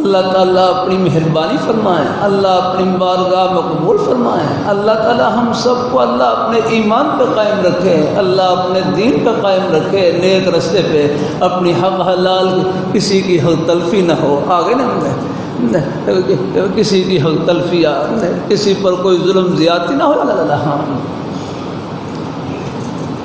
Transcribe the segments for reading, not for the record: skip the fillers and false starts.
اللہ تعالیٰ اپنی مہربانی فرمائیں، اللہ اپنی بارگاہ میں قبول فرمائیں، اللہ تعالیٰ ہم سب کو اللہ اپنے ایمان پہ قائم رکھے، اللہ اپنے دین پہ قائم رکھے، نیک رستے پہ، اپنی حق حلال کسی کی حق تلفی نہ ہو، آگے نہ کسی کی حق تلفی، کسی پر کوئی ظلم زیادتی نہ ہو،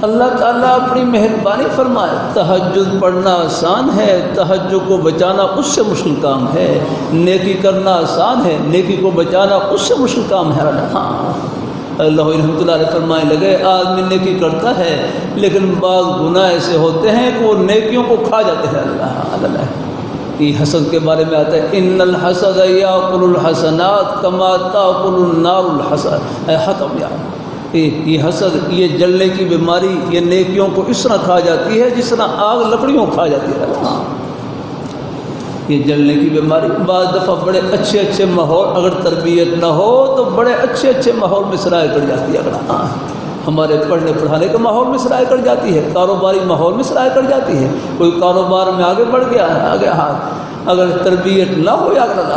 اللہ تعالیٰ اپنی مہربانی فرمائے۔ تہجد پڑھنا آسان ہے، تہجد کو بچانا اس سے مشکل کام ہے، نیکی کرنا آسان ہے، نیکی کو بچانا اس سے مشکل کام ہے۔ اللہ رحمۃ اللہ علیہ فرمائے لگے آدمی نیکی کرتا ہے لیکن بعض گناہ ایسے ہوتے ہیں کہ وہ نیکیوں کو کھا جاتے ہیں۔ اللہ یہ حسد کے بارے میں آتا ہے، ان الحسد یاکل الحسنات کما تاکل النار الحسد، ختم یا یہ حسد، یہ جلنے کی بیماری، یہ نیکیوں کو اس طرح کھا جاتی ہے جس طرح آگ لکڑیوں کھا جاتی ہے۔ یہ جلنے کی بیماری بعض دفعہ بڑے اچھے اچھے ماحول اگر تربیت نہ ہو تو بڑے اچھے اچھے ماحول میں سرایہ کر جاتی ہے۔ اگر ہمارے پڑھنے پڑھانے کے ماحول میں سرایہ کر جاتی ہے، کاروباری ماحول میں سرایہ کر جاتی ہے، کوئی کاروبار میں آگے بڑھ گیا ہے، آگے ہاتھ اگر تربیت نہ ہو اگر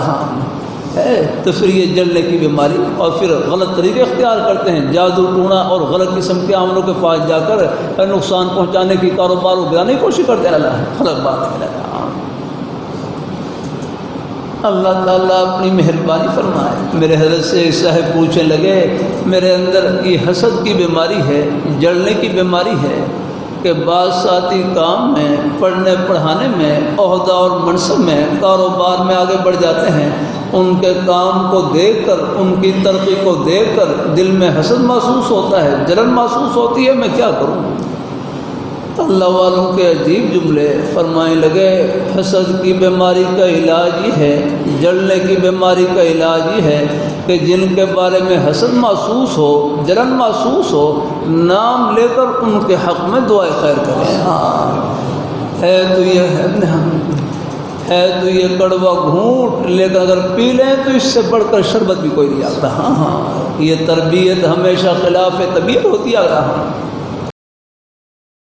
ہے تو پھر یہ جلنے کی بیماری، اور پھر غلط طریقے اختیار کرتے ہیں، جادو ٹونا اور غلط قسم کے عملوں کے پاس جا کر نقصان پہنچانے کی کاروبار کو گرانے کی کوشش کرتے ہیں۔ غلط بات ہے۔ اللہ تعالیٰ اپنی مہربانی فرمائے۔ میرے حضرت سے ایک صاحب پوچھنے لگے میرے اندر یہ حسد کی بیماری ہے، جلنے کی بیماری ہے کہ بعض ساتھی کام میں، پڑھنے پڑھانے میں، عہدہ اور منصب میں، کاروبار میں آگے بڑھ جاتے ہیں، ان کے کام کو دیکھ کر، ان کی ترقی کو دیکھ کر دل میں حسد محسوس ہوتا ہے، جلن محسوس ہوتی ہے، میں کیا کروں؟ اللہ والوں کے عجیب جملے فرمائیں لگے، حسد کی بیماری کا علاج یہ ہے، جلنے کی بیماری کا علاج یہ ہے کہ جن کے بارے میں حسد محسوس ہو، جلن محسوس ہو، نام لے کر ان کے حق میں دعائے خیر کریں۔ ہے تو یہ کڑوا گھونٹ، لیکن اگر پی لیں تو اس سے بڑھ کر شربت بھی کوئی نہیں آتا۔ یہ تربیت ہمیشہ خلاف طبیعت ہوتی ہے۔